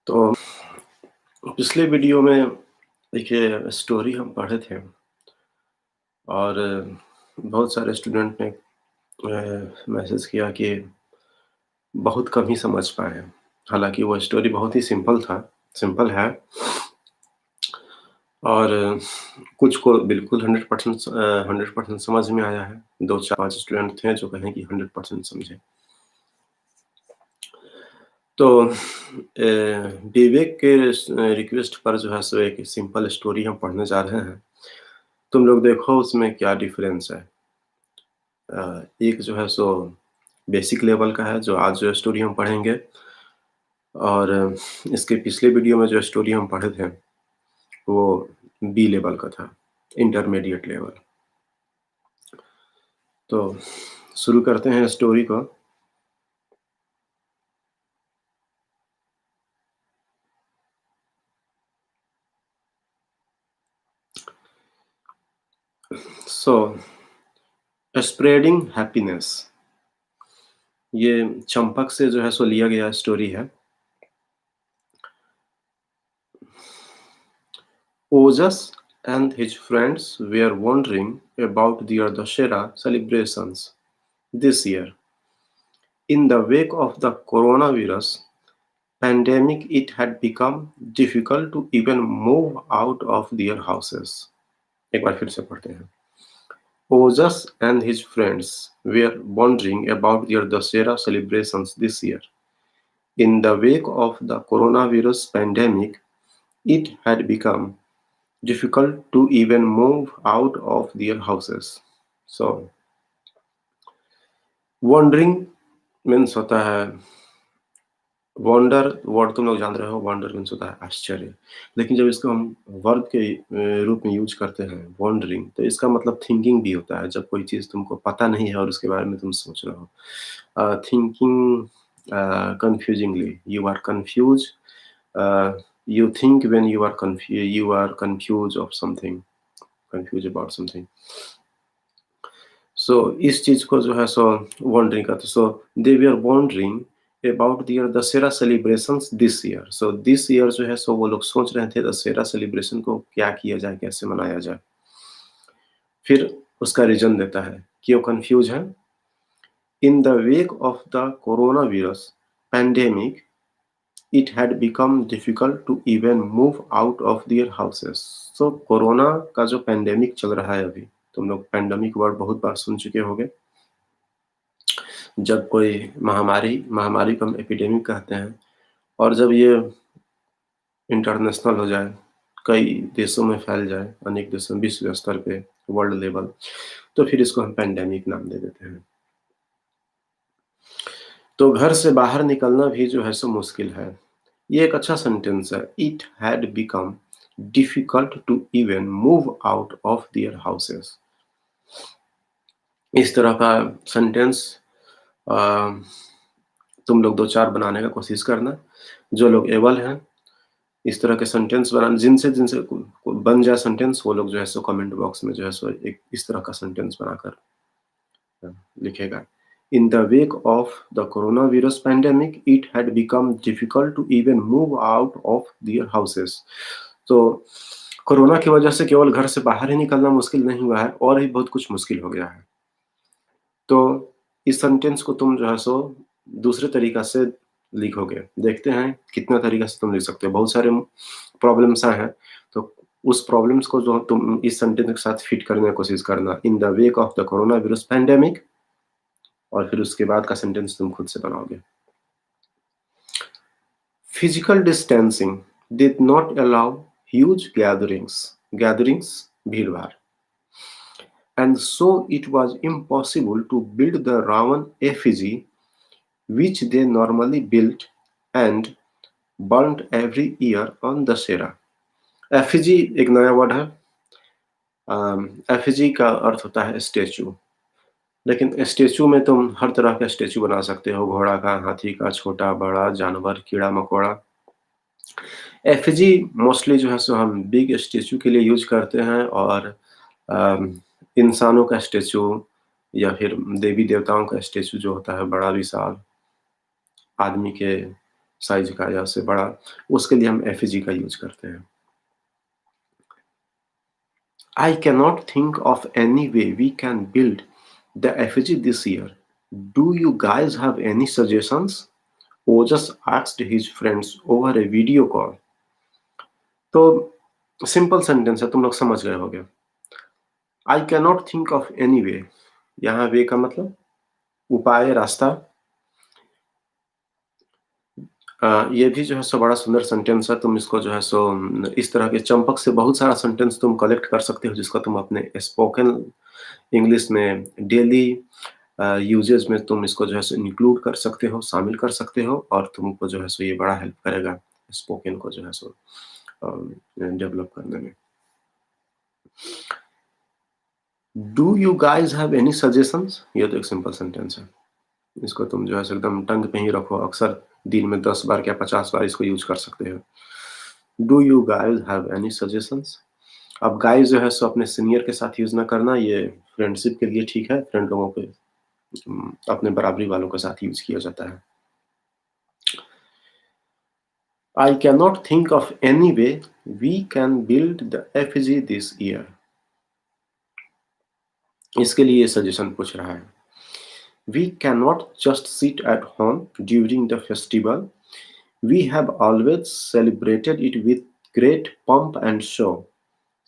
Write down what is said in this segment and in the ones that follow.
तो पिछले वीडियो में देखिए स्टोरी हम पढ़े थे और बहुत सारे स्टूडेंट ने मैसेज किया कि बहुत कम ही समझ पाए हैं। हालाँकि वो स्टोरी बहुत ही सिंपल है और कुछ को बिल्कुल 100% समझ में आया है। 2, 4, 5 स्टूडेंट थे जो कहें कि 100% समझे। तो विवेक के रिक्वेस्ट पर जो है सो एक सिंपल स्टोरी हम पढ़ने जा रहे हैं। तुम लोग देखो उसमें क्या डिफरेंस है। एक जो है सो बेसिक लेवल का है जो आज जो स्टोरी हम पढ़ेंगे और इसके पिछले वीडियो में जो स्टोरी हम पढ़े थे वो बी लेवल का था, इंटरमीडिएट लेवल। तो शुरू करते हैं स्टोरी को। सो स्प्रेडिंग हैप्पीनेस, ये चंपक से जो है सो लिया गया स्टोरी है। ओजस and his friends were wondering about their Dussehra celebrations this year. In the wake of the coronavirus pandemic, it had become difficult to even move out of their houses. एक बार फिर से पढ़ते हैं। Ojas and his friends were wondering about their Dussehra celebrations this year. In the wake of the coronavirus pandemic, it had become difficult to even move out of their houses. So, wandering means होता है wonder. Word तुम लोग जान रहे हो, wonder means होता है आश्चर्य। लेकिन जब इसको हम वर्ब के रूप में यूज करते हैं वॉन्डरिंग, तो इसका मतलब थिंकिंग भी होता है। जब कोई चीज़ तुमको पता नहीं है और उसके बारे में तुम सोच रहे हो, thinking confusingly, you are confuse, you think when you are confuse of something, confuse about something. So इस चीज़ को जो है सो वॉन्डरिंग कहते हैं। So they we are wondering about their Dussehra celebrations this year. So this year जो है सो वो लोग सोच रहे थे दशहरा सेलिब्रेशन को क्या किया जाए, कैसे मनाया जाए। फिर उसका रीज़न देता है, क्यों कन्फ्यूज है। In the wake of the corona virus pandemic it had become difficult to even move out of their houses. So corona का जो पैंडेमिक चल रहा है अभी, तुम लोग पैंडेमिक वर्ड बहुत बार सुन चुके होंगे। जब कोई महामारी को हम एपिडेमिक कहते हैं और जब ये इंटरनेशनल हो जाए, कई देशों में फैल जाए, अनेक देशों में, विश्व स्तर पे, वर्ल्ड लेवल, तो फिर इसको हम पैंडेमिक नाम दे देते हैं। तो घर से बाहर निकलना भी जो है सो मुश्किल है। ये एक अच्छा सेंटेंस है। It had become difficult to even move out of their houses. इस तरह का सेंटेंस तुम लोग 2-4 बनाने का कोशिश करना। जो लोग एबल हैं इस तरह के सेंटेंस बनाना, जिनसे जिनसे बन जाए सेंटेंस, वो लोग जो है सो कमेंट बॉक्स में जो है सो एक इस तरह का सेंटेंस बनाकर लिखेगा। In the wake of the corona virus pandemic it had become difficult to even move out of their houses. तो कोरोना की वजह से केवल घर से बाहर ही निकलना मुश्किल नहीं हुआ है, और भी बहुत कुछ मुश्किल हो गया है। तो इस सेंटेंस को तुम जो है सो दूसरे तरीका से लिखोगे। देखते हैं कितना तरीका से तुम लिख सकते हो। बहुत सारे प्रॉब्लम्स आए हैं, तो उस प्रॉब्लम्स को जो तुम इस सेंटेंस के साथ फिट करने की कोशिश करना। इन the wake of the corona virus pandemic, और फिर उसके बाद का सेंटेंस तुम खुद से बनाओगे। Physical distancing did not allow huge gatherings, भीड़-भाड़, and so it was impossible to build the Ravan effigy which they normally built and burnt every year on Dussehra। Effigy एक नया वर्ड है। एफिजी का अर्थ होता है स्टेचू, लेकिन statue में तुम हर तरह का स्टेचू बना सकते हो। घोड़ा का, हाथी का, छोटा बड़ा जानवर, कीड़ा मकोड़ा। एफिजी मोस्टली जो है सो हम बिग स्टेचू के लिए यूज करते हैं, और इंसानों का स्टेचू या फिर देवी देवताओं का स्टेचू जो होता है बड़ा विशाल, आदमी के साइज़ का या उससे बड़ा, उसके लिए हम एफईजी का यूज़ करते हैं। I cannot think of any way we can build the effigy this year. Do you guys have any suggestions? Ojas asked his friends over a video call. तो सिंपल सेंटेंस है, तुम लोग समझ गए होगे। I cannot think of any way, यहाँ वे का मतलब उपाय, रास्ता। ये भी जो है सो बड़ा सुंदर सेंटेंस है। तुम इसको जो है सो इस तरह के चंपक से बहुत सारा सेंटेंस तुम कलेक्ट कर सकते हो, जिसको तुम अपने स्पोकन इंग्लिश में डेली यूजेज में तुम इसको जो है सो इंक्लूड कर सकते हो, शामिल कर सकते हो, और तुमको जो है सो ये बड़ा हेल्प करेगा स्पोकन को जो है सो डेवलप करने में। Do you guys have any suggestions, ये तो एक सिंपल सेंटेंस है। इसको तुम जो है सो एकदम टंग पे ही रखो, अक्सर दिन में 10 बार क्या 50 बार इसको यूज कर सकते हो। Do you guys have any suggestions. अब गाइज जो है सो अपने सीनियर के साथ यूज ना करना, ये फ्रेंडशिप के लिए ठीक है, फ्रेंड लोगों के अपने बराबरी वालों के साथ यूज किया जाता है। I cannot think of any way we can build the effigy this year. इसके लिए सजेशन पूछ रहा है। We cannot just sit at home during the festival. We have always celebrated it with great pomp and show,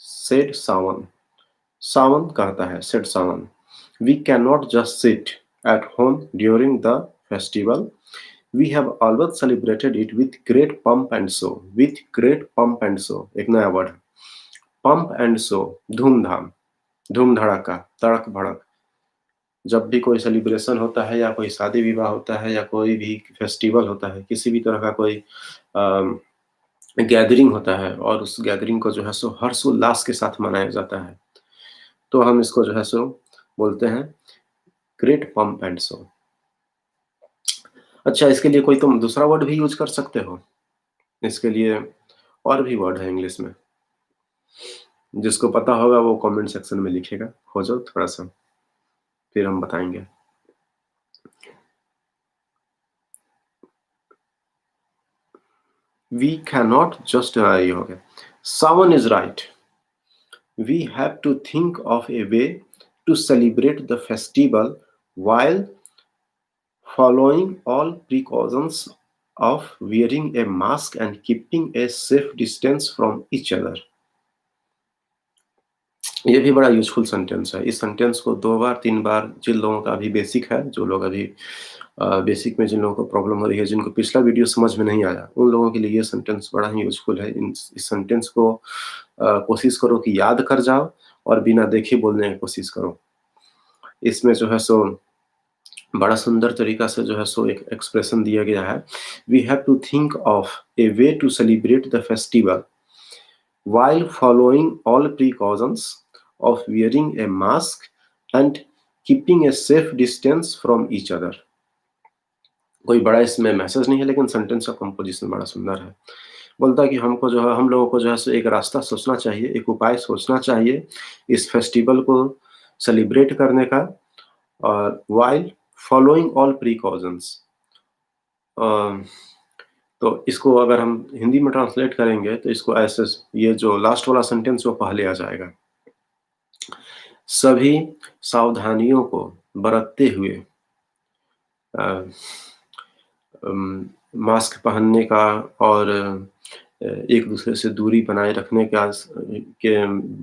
said Sawan. Sawan कहता है, said Sawan. We cannot just sit at home during the festival. We have always celebrated it with great pomp and show. With great pomp and show, एक नया word है। Pump and show, धूमधाम, धूम धड़ाका, तड़क भड़क। जब भी कोई सेलिब्रेशन होता है या कोई शादी विवाह होता है या कोई भी फेस्टिवल होता है, किसी भी तरह का कोई गैदरिंग होता है और उस गैदरिंग को जो है सो हर्षोल्लास के साथ मनाया जाता है, तो हम इसको जो है सो बोलते हैं ग्रेट पंप एंड शो। अच्छा, इसके लिए कोई तुम दूसरा वर्ड भी यूज कर सकते हो। इसके लिए और भी वर्ड है इंग्लिश में, जिसको पता होगा वो कमेंट सेक्शन में लिखेगा, खोजो थोड़ा सा, फिर हम बताएंगे। We cannot just ये हो गया। Someone is right. We have to think of a way to celebrate the festival while following all precautions of wearing a mask and keeping a safe distance from each other. ये भी बड़ा useful sentence है। इस sentence को 2 बार 3 बार, जिन लोगों का अभी basic है, जो लोग अभी बेसिक में जिन लोगों को प्रॉब्लम हो रही है, जिनको पिछला वीडियो समझ में नहीं आया, उन लोगों के लिए ये सेंटेंस बड़ा ही यूजफुल है। इस सेंटेंस को कोशिश करो कि याद कर जाओ और बिना देखे बोलने की कोशिश करो। इसमें जो है सो बड़ा सुंदर तरीका से जो है सो एक एक्सप्रेशन दिया गया है। We have to think of a way to celebrate the festival while following all precautions of wearing a mask and keeping a safe distance from each other. कोई बड़ा इसमें मैसेज नहीं है, लेकिन सेंटेंस का कंपोजिशन बड़ा सुंदर है। बोलता है कि हमको जो है, हम लोगों को जो है सो एक रास्ता सोचना चाहिए, एक उपाय सोचना चाहिए इस फेस्टिवल को सेलिब्रेट करने का, और while following all precautions। तो इसको अगर हम हिंदी में ट्रांसलेट करेंगे तो इसको ऐसे, ये जो लास्ट वाला सेंटेंस वो पहले आ जाएगा। सभी सावधानियों को बरतते हुए मास्क पहनने का और एक दूसरे से दूरी बनाए रखने का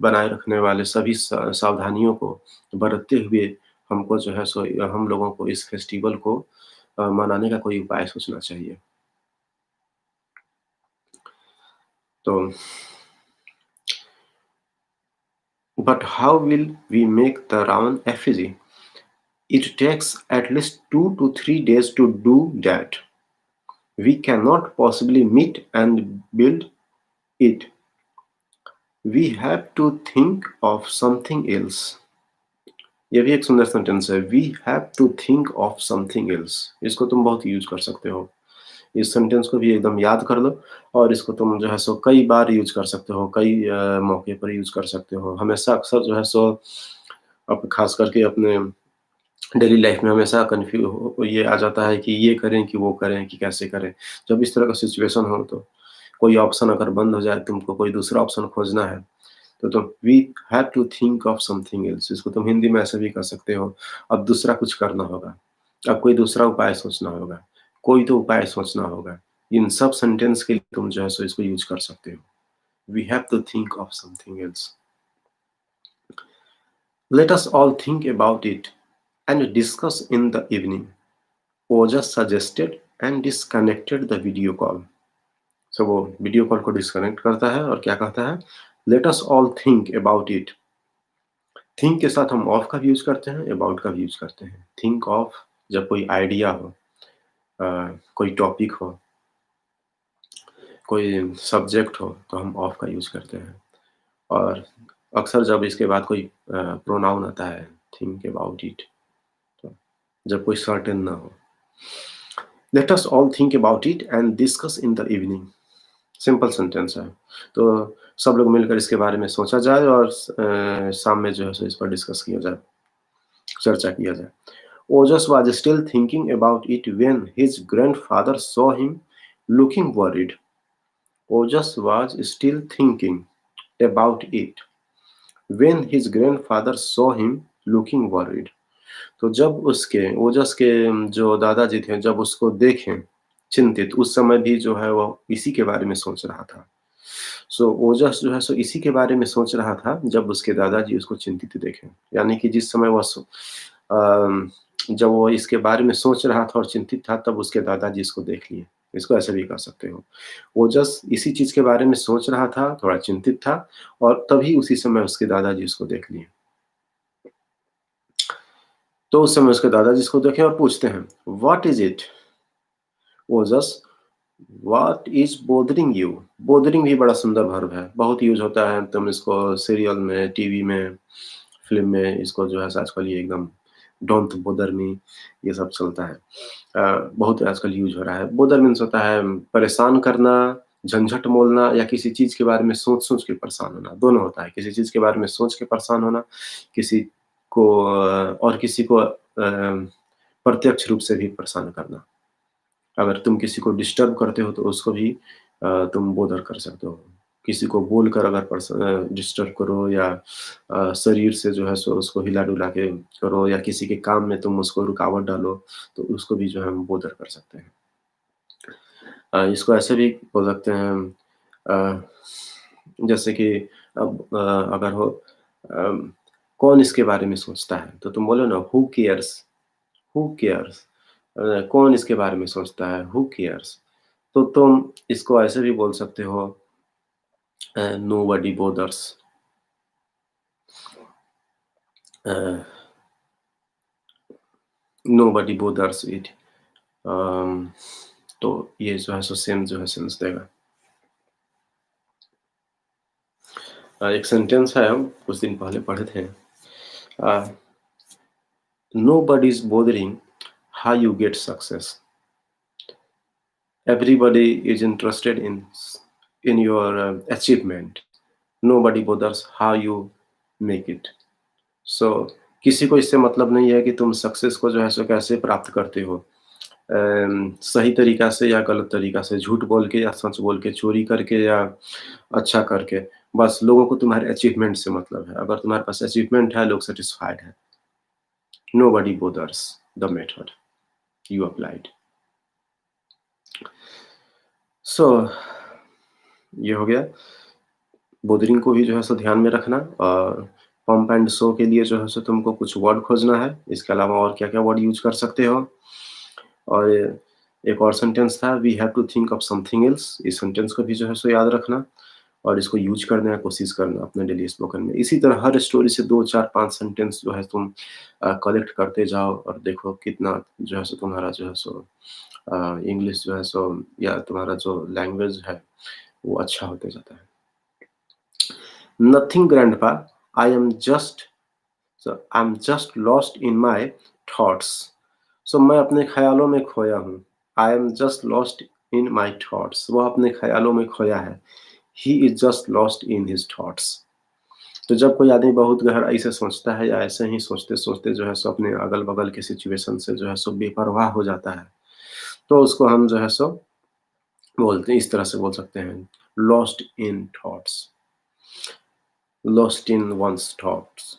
बनाए रखने वाले सभी सावधानियों को बरतते हुए हमको जो है सो हम लोगों को इस फेस्टिवल को मनाने का कोई उपाय सोचना चाहिए। तो But how will we make the Ravan effigy? It takes at least 2 to 3 days to do that. We cannot possibly meet and build it. We have to think of something else. ये भी एक सुंदर sentence है। We have to think of something else. इसको तुम बहुत use कर सकते हो। इस सेंटेंस को भी एकदम याद कर लो और इसको तुम जो है सो कई बार यूज कर सकते हो, कई मौके पर यूज कर सकते हो। हमेशा अक्सर जो है सो अब खास करके अपने डेली लाइफ में हमेशा ये आ जाता है कि ये करें कि वो करें कि कैसे करें। जब इस तरह का सिचुएशन हो तो कोई ऑप्शन अगर बंद हो जाए, तुमको कोई दूसरा ऑप्शन खोजना है, तो तुम we have to think of something else. इसको तुम हिंदी में ऐसे भी कर सकते हो, अब दूसरा कुछ करना होगा, अब कोई दूसरा उपाय सोचना होगा, कोई तो उपाय सोचना होगा। इन सब सेंटेंस के लिए तुम जो है सो इसको यूज़ कर सकते हो। We have to think of something else. Let us all think about it and discuss in the evening. Ojas suggested and disconnected the video call. So वो वीडियो कॉल को डिस्कनेक्ट करता है और क्या कहता है, late us all think about it. Think के साथ हम ऑफ का भी यूज करते हैं, अबाउट का भी यूज करते हैं। थिंक ऑफ जब कोई आइडिया हो, कोई टॉपिक हो, कोई सब्जेक्ट हो, तो हम ऑफ का यूज करते हैं। और अक्सर जब इसके बाद कोई प्रोनाउन आता है, थिंक अबाउट इट, तो जब कोई सर्टेन ना हो। Late us all think about it and discuss in the evening. Simple sentence है। तो सब लोग मिलकर इसके बारे में सोचा जाए और शाम में जो है सो इस पर डिस्कस किया जाए, चर्चा किया जाए। ओजस was still thinking about it when his grandfather saw him looking worried. Ojas was still thinking about it when his grandfather saw him looking worried. तो जब उसके ओजस के जो दादाजी थे, जब उसको देखें चिंतित, उस समय भी जो है वो इसी के बारे में सोच रहा था। सो ओजस जो है सो इसी के बारे में सोच रहा था जब उसके दादाजी उसको चिंतित देखे। यानी कि जिस समय जब वो इसके बारे में सोच रहा था और चिंतित था, तब उसके दादाजी इसको देख लिए। इसको ऐसे भी कर सकते हो। ओजस इसी चीज़ के बारे में सोच रहा था, थोड़ा चिंतित था और तभी उसी समय उसके दादाजी उसको देख लिए। तो उस समय उसके दादाजी इसको देखे और पूछते हैं, "what is it?" Ojas, what is bothering you? Bothering भी बड़ा सुंदर वर्ब है, बहुत यूज होता है। तुम इसको सीरियल में, टीवी में, फिल्म में इसको जो है आजकल ये एकदम डोंट बोदर मी, ये सब चलता है। बहुत आजकल यूज हो रहा है। बोदर मीन्स होता है परेशान करना, झंझट मोलना या किसी चीज के बारे में सोच सोच के परेशान होना, दोनों होता है। किसी चीज के बारे में सोच के परेशान होना, किसी को और किसी को प्रत्यक्ष रूप से भी परेशान करना। अगर तुम किसी को डिस्टर्ब करते हो तो उसको भी तुम बोदर कर सकते हो। किसी को बोलकर अगर डिस्टर्ब करो या शरीर से जो है सो उसको हिला-डुला के करो या किसी के काम में तुम उसको रुकावट डालो, तो उसको भी जो है हम बोदर कर सकते हैं। इसको ऐसे भी बोल सकते हैं अ, जैसे कि अब अगर हो कौन इसके बारे में सोचता है? तो तुम बोलो ना हू केयर्स? हू केयर्स? कौन इसके बारे में सोचता है? Who cares? तो तुम इसको ऐसे भी बोल सकते हो nobody bothers. Uh, nobody bothers it. Um, तो ये जो है सो सेम जो है सेंस देगा। एक सेंटेंस है हम कुछ दिन पहले पढ़े थे। Nobody is bothering how you get success. Everybody is interested in your achievement. Nobody bothers how you make it. So किसी को इससे मतलब नहीं है कि तुम सक्सेस को जो है सो कैसे प्राप्त करते हो। सही तरीका से या गलत तरीका से, झूठ बोल के या सच बोल के, चोरी करके या अच्छा करके। बस लोगों को तुम्हारे अचीवमेंट से मतलब है। अगर तुम्हारे पास अचीवमेंट है, लोग सैटिस्फाइड है। Nobody bothers the method you applied. सो ये हो गया। बोदरिंग को भी जो है सो ध्यान में रखना और पंप एंड शो के लिए जो है सो तुमको कुछ वर्ड खोजना है। इसके अलावा और क्या-क्या वर्ड यूज़ कर सकते हो। और एक और सेंटेंस था we have to think of something else. इस सेंटेंस को भी जो है सो याद रखना और इसको यूज़ करने की कोशिश करना अपने डेली स्पोकन में। इसी तरह हर स्टोरी से 2, 4, 5 सेंटेंस जो है तुम कलेक्ट करते जाओ और देखो कितना जो है सो तुम्हारा जो है सो इंग्लिश जो है सो या तुम्हारा जो लैंग्वेज है वो अच्छा होते जाता है। Nothing, grandpa. I am just I'm just lost in my thoughts. So मैं अपने ख्यालों में खोया हूँ। I am just lost in my thoughts. वो अपने ख्यालों में खोया है। He is just lost in his thoughts. तो जब कोई आदमी बहुत गहराई से सोचता है या ऐसे ही सोचते-सोचते जो है सो अपने अगल-बगल की सिचुएशन से जो है सो बेपरवाह हो जाता है, तो उसको हम जो है सो बोलते हैं, इस तरह से बोल सकते हैं, lost in thoughts, lost in one's thoughts.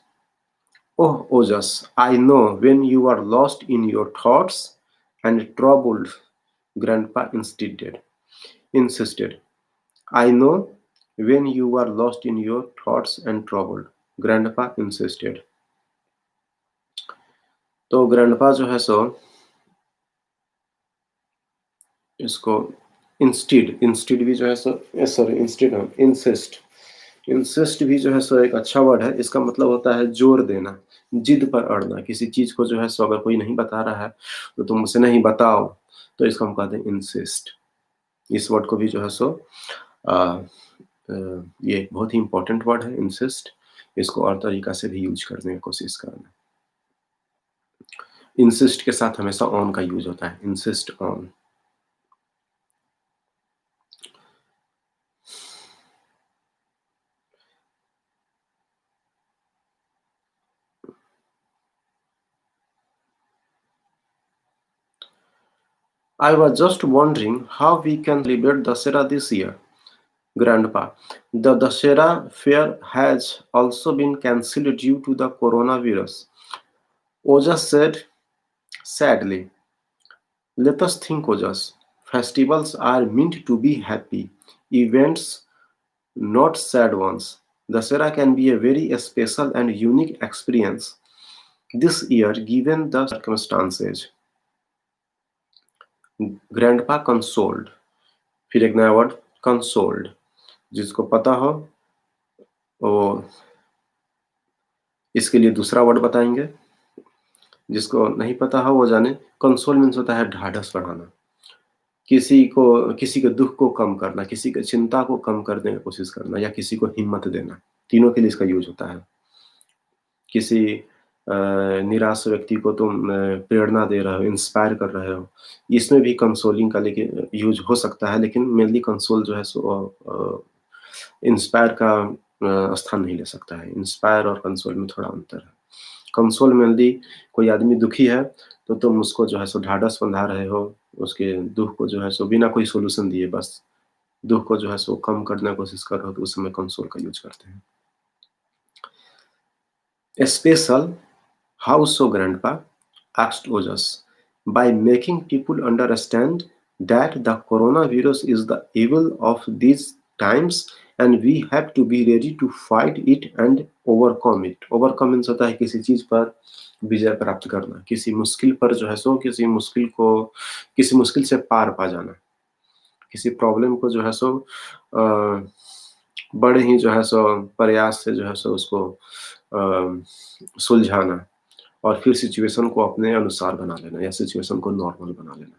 Oh, Ojas, I know when you are lost in your thoughts and troubled, Grandpa insisted. I know when you are lost in your thoughts and troubled, Grandpa insisted. तो grandpa जो है सो इसको instead instead भी जो है so sorry instead insist insist भी जो है सो एक अच्छा वर्ड है। इसका मतलब होता है जोर देना, जिद पर अड़ना। किसी चीज़ को जो है सो अगर कोई नहीं बता रहा है, तो तुम उसे नहीं बताओ, तो इसको हम कहते हैं इंसिस्ट। इस वर्ड को भी जो है सो अ ये एक बहुत ही इम्पोर्टेंट वर्ड है इंसिस्ट। इसको और तरीका से भी यूज़ करने की कोशिश करना। इंसिस्ट के साथ हमेशा ऑन का यूज़ होता है, insist on. I was just wondering how we can celebrate Dussehra this year. Grandpa, the Dussehra fair has also been cancelled due to the coronavirus. Ojas said sadly. Let us think, Ojas. Festivals are meant to be happy events, not sad ones. Dussehra can be a very special and unique experience this year given the circumstances. Grandpa consoled. फिर एक नया word consoled. जिसको पता हो वो इसके लिए दूसरा वर्ड बताएंगे, जिसको नहीं पता हो वो जाने। कंसोल मीन्स होता है ढाढ़स बढ़ाना, किसी के दुख को कम करना, किसी की चिंता को कम करने की कोशिश करना या किसी को हिम्मत देना, तीनों के लिए इसका यूज होता है। किसी निराश व्यक्ति को तुम प्रेरणा दे रहे हो, इंस्पायर कर रहे हो, इसमें भी कंसोलिंग का लेकिन यूज हो सकता है, लेकिन मेनली कंसोल जो है सो इंस्पायर का स्थान नहीं ले सकता है। इंस्पायर और कंसोल में थोड़ा अंतर है। कंसोल मेनली कोई आदमी दुखी है, तो तुम उसको जो है सो ढाढ़स बंधा रहे हो, उसके दुःख को जो है सो बिना कोई सॉल्यूशन दिए बस दुःख को जो है सो कम करने की कोशिश कर रहे हो, तो उस समय कंसोल का यूज़ करते हैं। Special, how so, Grandpa? Asked Ojas. By making people understand that the coronavirus is the evil of these times and we have to be ready to fight it and overcome it. Overcome means होता है किसी चीज पर विजय प्राप्त करना, किसी मुश्किल पर जो है सो किसी मुश्किल से पार पा जाना, किसी प्रॉब्लम को जो है सो बड़े ही जो है सो प्रयास से जो है सो उसको सुलझाना और फिर सिचुएशन को अपने अनुसार बना लेना या सिचुएशन को नॉर्मल बना लेना।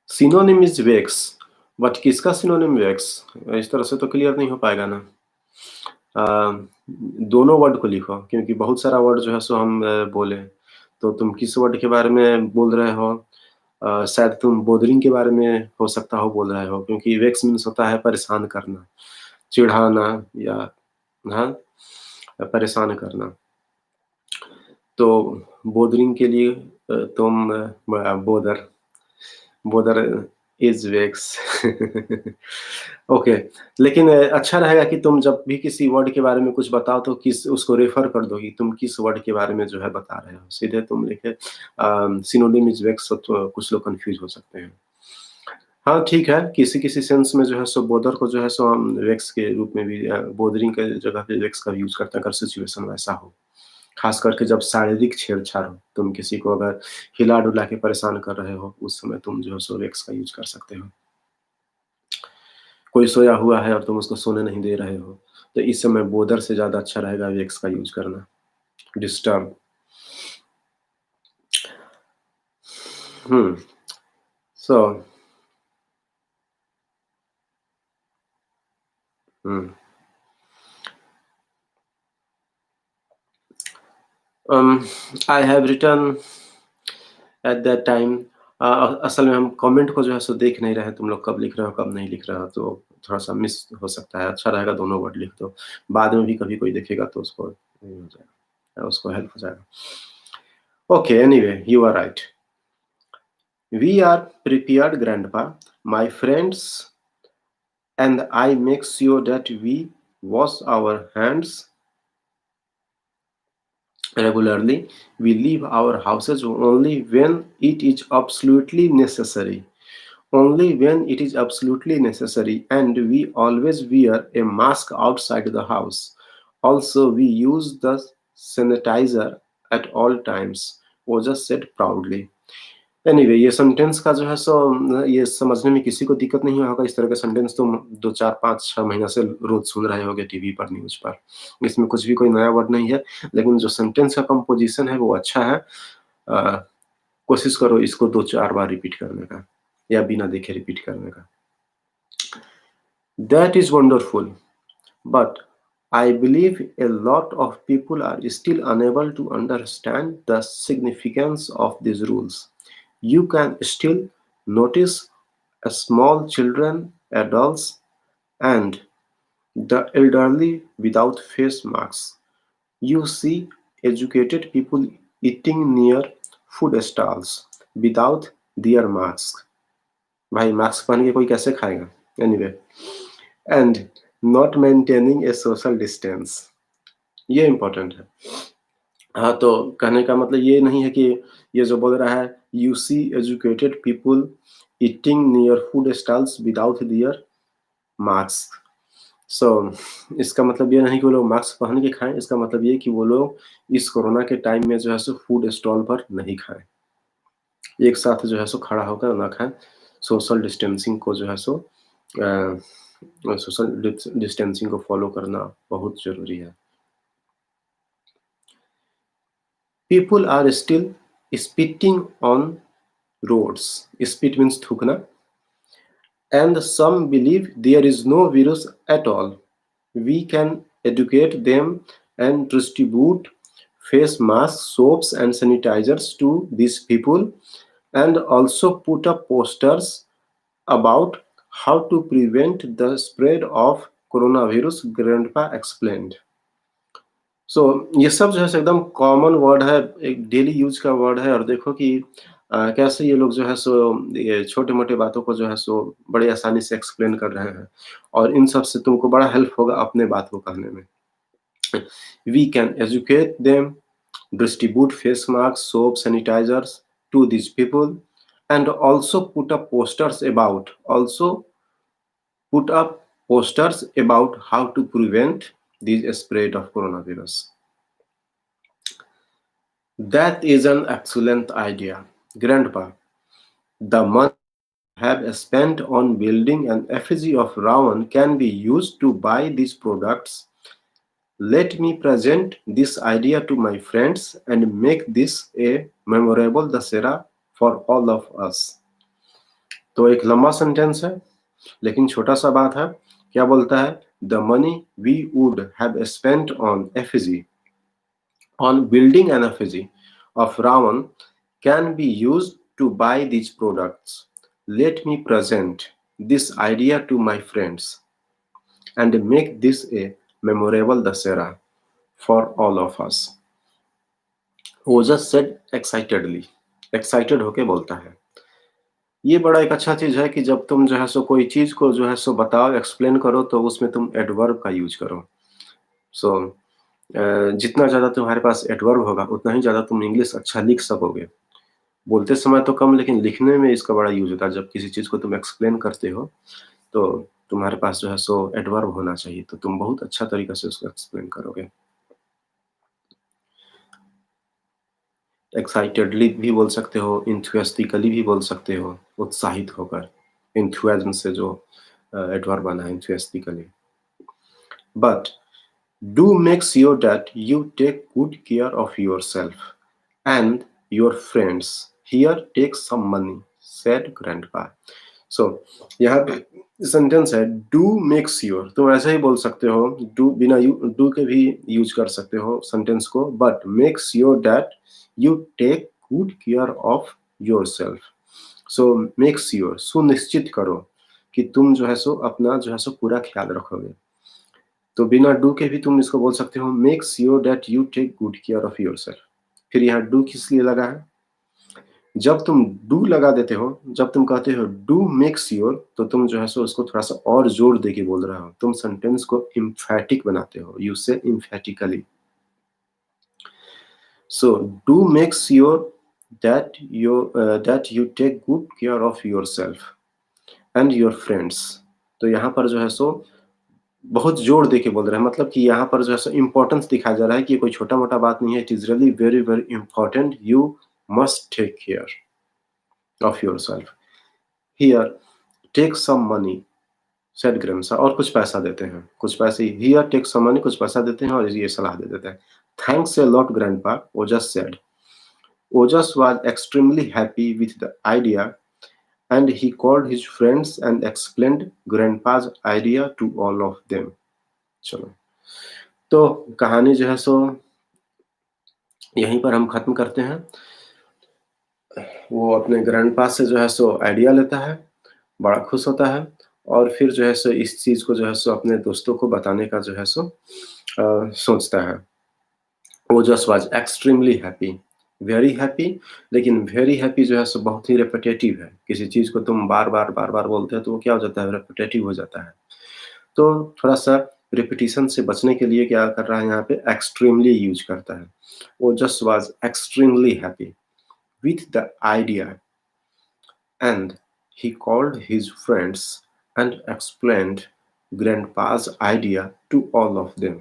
सिनोनिम इज वेक्स, बट किसका सिनोनिम वेक्स? इस तरह से तो क्लियर नहीं हो पाएगा ना। दोनों वर्ड को लिखो, क्योंकि बहुत सारा वर्ड जो है सो हम बोले, तो तुम किस वर्ड के बारे में बोल रहे हो? शायद तुम बोदरिंग के बारे में हो सकता हो बोल रहे हो, क्योंकि वेक्स मीन्स होता है परेशान करना, चिढ़ाना या हाँ, परेशान करना। तो बोदरिंग के लिए तुम bother bother is vex. Okay, लेकिन अच्छा रहेगा कि तुम जब भी किसी वर्ड के बारे में कुछ बताओ तो किस उसको रेफर कर दो कि तुम किस वर्ड के बारे में जो है बता रहे हो। सीधे तुम लिखे सिनोनिम इज वेक्स, तो कुछ लोग कंफ्यूज हो सकते हैं। हाँ, ठीक है, किसी-किसी सेंस में जो है सो बोदर को जो है सो हम वेक्स के रूप में भी बोदरिंग के जगह पे वेक्स का यूज़ करते हैं अगर सिचुएशन वैसा हो। ख़ास करके जब शारीरिक छेड़छाड़ हो, तुम किसी को अगर हिला-डुला के परेशान कर रहे हो, उस समय तुम जो है सो वेक्स का यूज़ कर सकते हो। कोई सोया हुआ है और तुम उसको सोने नहीं दे रहे हो, तो इस समय बोदर से ज़्यादा अच्छा रहेगा वेक्स का यूज़ करना। Disturb. Hmm, so hmm, um, I have written at that time, असल में हम कमेंट को जो है सो देख नहीं रहे हैं, तुम लोग कब लिख रहे हो, कब नहीं लिख रहे हो, तो थोड़ा-सा मिस हो सकता है। अच्छा रहेगा दोनों वर्ड लिख दो। बाद में भी कभी कोई देखेगा तो उसको नहीं हो जाएगा, उसको हेल्प हो जाएगा। Okay, anyway you are right. We are prepared grandpa, my friends and I make sure that we wash our hands regularly. We leave our houses only when it is absolutely necessary. Only when it is absolutely necessary, and we always wear a mask outside the house. Also, we use the sanitizer at all times, Oja said proudly. Anyway ये sentence का जो है सो ये समझने में किसी को दिक्कत नहीं होगा। इस तरह का सेंटेंस तुम 2, 4, 5, 6 महीना से रोज़ सुन रहे होगे टीवी पर, न्यूज़ पर। इसमें कुछ भी कोई नया वर्ड नहीं है, लेकिन जो सेंटेंस का कंपोज़िशन है वो अच्छा है। कोशिश करो इसको 2-4 बार रिपीट करने का या बिना देखे रिपीट करने का। That is wonderful, but I believe a lot of people are still unable to understand the significance of these rules. You can still notice small children, adults, and the elderly without face masks. You see educated people eating near food stalls without their masks. भाई mask पहन के कोई कैसे खाएगा? Anyway, and not maintaining a social distance. ये important है। हाँ, तो कहने का मतलब ये नहीं है कि ये जो बोल रहा है you see educated people eating near food stalls without their mask. So इसका मतलब ये नहीं कि वो लोग मास्क पहन के खाएँ, इसका मतलब ये कि वो लोग इस कोरोना के टाइम में जो है सो फूड स्टॉल पर नहीं खाएँ। एक साथ जो है सो खड़ा होकर ना खाएँ। सोशल डिस्टेंसिंग को जो है सो सोशल डिस्टेंसिंग को फॉलो करना बहुत ज़रूरी है। People are still spitting on roads. Spit means थूकना. And some believe there is no virus at all. We can educate them and distribute face masks, soaps, and sanitizers to these people, and also put up posters about how to prevent the spread of coronavirus, Grandpa explained. सो ये सब जो है सो एकदम common word है, एक daily use का word है और देखो कि कैसे ये लोग जो है सो ये छोटे-मोटे बातों को जो है सो बड़े आसानी से एक्सप्लेन कर रहे हैं और इन सब से तुमको बड़ा हेल्प होगा अपने बात को कहने में। We can educate them, distribute face mask, soap, sanitizers to these people and also put up posters about how to prevent the spread of coronavirus. That is an excellent idea, Grandpa. The money I have spent on building an effigy of Ravan can be used to buy these products. Let me present this idea to my friends and make this a memorable Dasera for all of us. तो एक लंबा sentence है लेकिन छोटा सा बात है। क्या बोलता है? The money we would have spent on effigy, on building an effigy of Ravan can be used to buy these products. Let me present this idea to my friends and make this a memorable Dasera for all of us. Ojas said excitedly. Excited होके बोलता है। ये बड़ा एक अच्छा चीज़ है कि जब तुम जो है सो कोई चीज़ को जो है सो बताओ, एक्सप्लेन करो तो उसमें तुम एडवर्ब का यूज़ करो। सो जितना ज़्यादा तुम्हारे पास एडवर्ब होगा उतना ही ज़्यादा तुम इंग्लिश अच्छा लिख सकोगे। बोलते समय तो कम लेकिन लिखने में इसका बड़ा यूज़ होता है। जब किसी चीज़ को तुम एक्सप्लेन करते हो तो तुम्हारे पास जो है सो एडवर्ब होना चाहिए, तो तुम बहुत अच्छा तरीका से उसको एक्सप्लेन करोगे। एक्साइटेडली भी बोल सकते हो, एंथुसियास्टिकली भी बोल सकते हो, उत्साहित होकर। एंथुसियाज्म से जो एडवर्ब बना है enthusiastically. But do make sure that you take good care of yourself and your friends. Here, take some money, said Grandpa. So, यहाँ पे सेंटेंस है do make sure। तुम ऐसे ही बोल सकते हो, do बिना do के भी यूज कर सकते हो सेंटेंस को, but make sure that you take good care of yourself so make sure, सुनिश्चित करो कि तुम जो है सो अपना जो है सो पूरा ख्याल रखोगे। तो बिना डू के भी तुम इसको बोल सकते हो, make sure that you take good care of yourself. फिर यहाँ डू किस लिए लगा है? जब तुम डू लगा देते हो, जब तुम कहते हो डू मेक श्योर, तो तुम जो है सो उसको थोड़ा-सा और जोर दे के बोल रहे हो। तुम सेंटेंस को एम्फैटिक बनाते हो, you say emphatically. So do make sure that you take good care of yourself and your friends. तो यहाँ पर जो है सो बहुत जोर दे के बोल रहे हैं, मतलब कि यहाँ पर जो है सो इम्पोर्टेंस दिखाया जा रहा है कि ये कोई छोटा-मोटा बात नहीं है। It is really very, very important, you must take care of yourself. Here take some money said grandson, और कुछ पैसा देते हैं, कुछ पैसे, हियर टेक सम मनी, कुछ पैसा देते हैं और ये सलाह दे देते हैं। Thanks a lot grandpa, Ojas said. Ojas was extremely happy with the idea and he called his friends and explained grandpa's idea to all of them. चलो, तो कहानी जो है सो यहीं पर हम खत्म करते हैं। वो अपने ग्रैंडपा से जो है सो आइडिया लेता है, बड़ा खुश होता है और फिर जो है सो इस चीज़ को जो है सो अपने दोस्तों को बताने का जो है सो सोचता है। Ojas was extremely happy, very happy, लेकिन वेरी हैप्पी जो है सो बहुत ही रिपिटेटिव है। किसी चीज़ को तुम बार-बार, बार-बार बोलते हो तो वो क्या हो जाता है, रिपिटेटिव हो जाता है। तो थोड़ा-सा रिपिटिशन से बचने के लिए क्या कर रहा है यहाँ पे, एक्सट्रीमली यूज़ करता है। Ojas was extremely happy with the idea and he called his friends and explained grandpa's idea to all of them.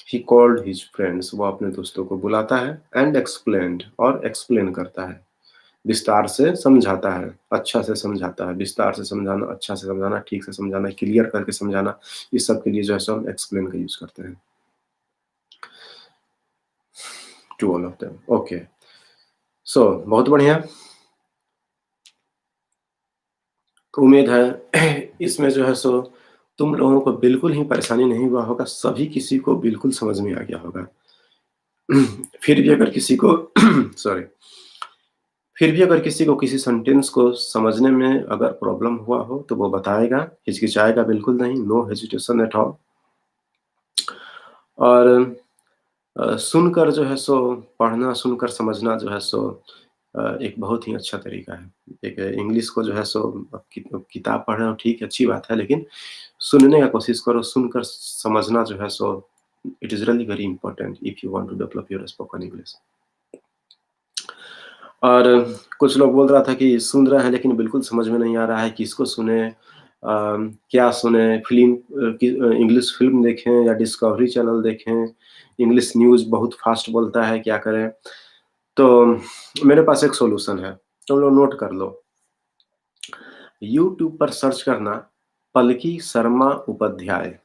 He called his friends, वो अपने दोस्तों को बुलाता है, and explained, और explain करता है, विस्तार से समझाता है, अच्छा से समझाता है। विस्तार से समझाना, अच्छा से समझाना, ठीक से समझाना, क्लियर करके समझाना, इस सब के लिए जो है सो हम explain का यूज़ करते हैं। To all of them, okay. So बहुत बढ़िया। उम्मीद है इसमें जो है सो तुम लोगों को बिल्कुल ही परेशानी नहीं हुआ होगा, सभी किसी को बिल्कुल समझ में आ गया होगा। फिर भी अगर किसी को सॉरी, फिर भी अगर किसी को किसी सेंटेंस को समझने में अगर प्रॉब्लम हुआ हो तो वो बताएगा, हिचकिचाएगा बिल्कुल नहीं, नो हेजिटेशन एट ऑल। और सुनकर जो है सो पढ़ना, सुनकर समझना जो है सो एक बहुत ही अच्छा तरीका है। एक इंग्लिश को जो है सो किताब पढ़ रहे हो ठीक है, अच्छी बात है, लेकिन सुनने का कोशिश करो, सुनकर समझना जो है सो it is really very important if you want to develop your spoken English. और कुछ लोग बोल रहा था कि सुन रहे हैं लेकिन बिल्कुल समझ में नहीं आ रहा है, किसको सुने, क्या सुने, इंग्लिश फ़िल्म देखें या डिस्कवरी चैनल देखें, इंग्लिश न्यूज़ बहुत फ़ास्ट बोलता है, क्या करें? तो मेरे पास एक सॉल्यूशन है, तुम लोग नोट कर लो। यूट्यूब पर सर्च करना, पलकी शर्मा उपाध्याय,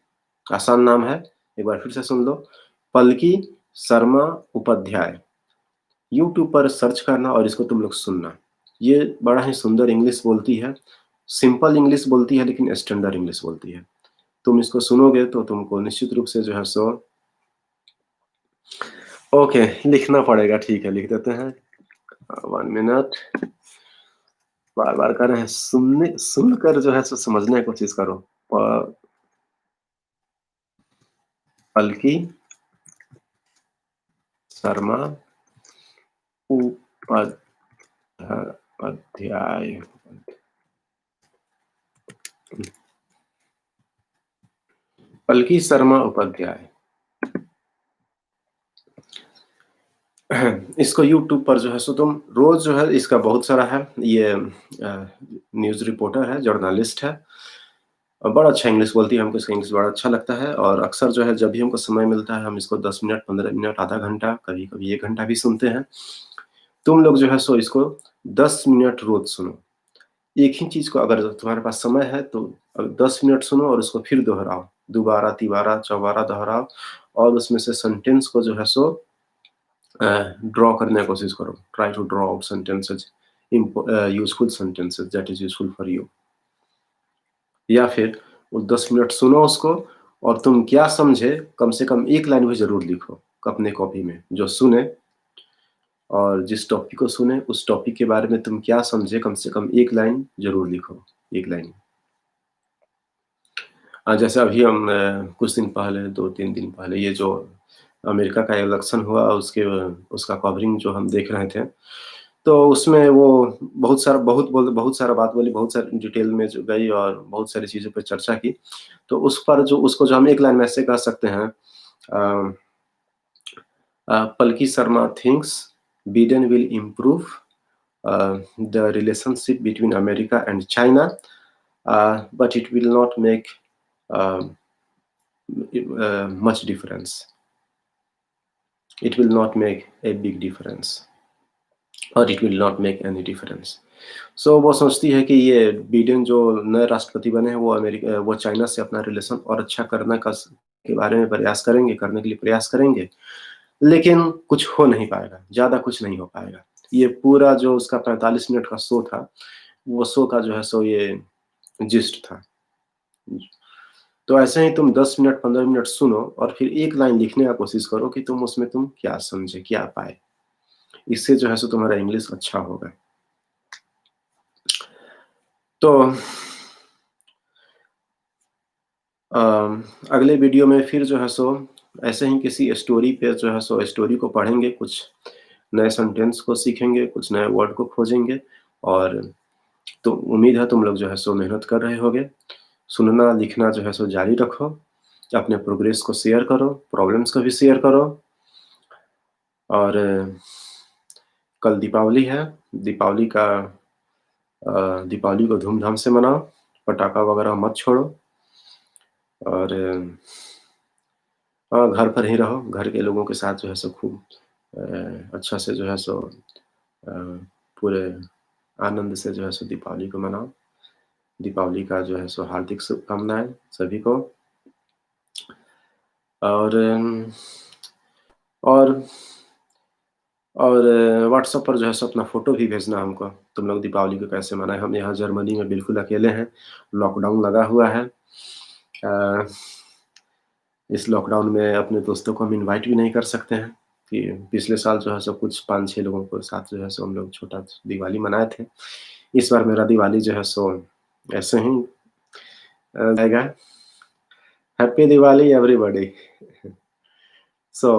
आसान नाम है, एक बार फिर से सुन लो, पलकी शर्मा उपाध्याय। यूट्यूब पर सर्च करना और इसको तुम लोग सुनना। ये बड़ा ही सुंदर इंग्लिश बोलती है, सिंपल इंग्लिश बोलती है लेकिन स्टैंडर्ड इंग्लिश बोलती है। तुम इसको सुनोगे तो तुमको निश्चित रूप से जो है सो ओके, लिखना पड़ेगा, ठीक है, लिख देते हैं। 1 मिनट, बार-बार कह रहे हैं, सुनकर जो है सो समझने की कोशिश करो। प पलकी शर्मा उपध अध्याय, पलकी शर्मा उपाध्याय। इसको यूट्यूब पर जो है सो तुम रोज़ जो है, इसका बहुत सारा है, ये न्यूज़ रिपोर्टर है, जर्नलिस्ट है और बड़ा अच्छा इंग्लिश बोलती है, हमको इसका इंग्लिश बड़ा अच्छा लगता है और अक्सर जो है जब भी हमको समय मिलता है हम इसको 10 मिनट, 15 मिनट, आधा घंटा, कभी-कभी 1 घंटा भी सुनते हैं। तुम लोग जो है सो इसको 10 मिनट रोज़ सुनो। एक ही चीज़ को अगर तुम्हारे पास समय है तो 10 मिनट सुनो और उसको फिर दोहराओ, दोबारा, तिबारा, चौबारा दोहराओ और उसमें से सेंटेंस को जो है सो ड्रॉ करने की कोशिश करो। Try to draw out sentences, useful sentences that is useful for you. या फिर वो 10 मिनट सुनो उसको और तुम क्या समझे, कम से कम 1 लाइन भी ज़रूर लिखो अपने कॉपी में, जो सुने और जिस टॉपिक को सुने, उस टॉपिक के बारे में तुम क्या समझे, कम से कम 1 लाइन ज़रूर लिखो, 1 लाइन। जैसे अभी हम कुछ दिन पहले, 2-3 दिन पहले ये जो अमेरिका का इलेक्शन हुआ, उसका कवरिंग जो हम देख रहे थे, तो उसमें वो बहुत सारा बात बोली, बहुत सारी डिटेल में जो गई और बहुत सारी चीज़ों पे चर्चा की। तो उसको जो हम 1 लाइन में ऐसे कह सकते हैं, अ Palki Sharma thinks Biden will improve the relationship between America and China, but it will not make um, much difference. It will not make a big difference, or it will not make any difference. सो वो सोचती है कि ये Biden जो नए राष्ट्रपति बने हैं, वो चाइना से अपना रिलेशन और अच्छा करने के बारे में प्रयास करेंगे, करने के लिए प्रयास करेंगे, लेकिन कुछ हो नहीं पाएगा, ज़्यादा कुछ नहीं हो पाएगा। ये पूरा जो उसका 45 मिनट का शो था, वो शो का जो है सो ये जिस्ट था। तो ऐसे ही तुम 10 मिनट, 15 मिनट सुनो और फिर 1 लाइन लिखने का कोशिश करो कि तुम क्या समझे, क्या पाए। इससे जो है सो तुम्हारा इंग्लिश अच्छा होगा। तो अ, अगले वीडियो में फिर जो है सो ऐसे ही किसी स्टोरी पे जो है सो स्टोरी को पढ़ेंगे, कुछ नए सेंटेंस को सीखेंगे, कुछ नए वर्ड को खोजेंगे और तो उम्मीद है तुम लोग जो है सो मेहनत कर रहे होगे। सुनना, लिखना जो है सो जारी रखो, अपने प्रोग्रेस को शेयर करो, प्रॉब्लम्स को भी शेयर करो और कल दीपावली है, दीपावली का दीपावली को धूमधाम से मनाओ, पटाखा वगैरह मत छोड़ो और घर पर ही रहो, घर के लोगों के साथ जो है सो खूब अच्छा से जो है सो अ, पूरे आनंद से जो है सो दीपावली को मनाओ। दीपावली का जो है सो हार्दिक शुभकामनाएँ सभी को और और और व्हाट्सएप पर जो है सो अपना फ़ोटो भी भेजना हमको, तुम लोग दीपावली को कैसे मनाए। हम यहाँ जर्मनी में बिल्कुल अकेले हैं, लॉकडाउन लगा हुआ है। अ, इस लॉकडाउन में अपने दोस्तों को हम इनवाइट भी नहीं कर सकते हैं कि पिछले साल जो है सो कुछ 5-6 लोगों के साथ जो है सो हम लोग छोटा दिवाली मनाए थे। इस बार मेरा दिवाली जो है सो ऐसे ही जाएगा। Happy Diwali everybody. सो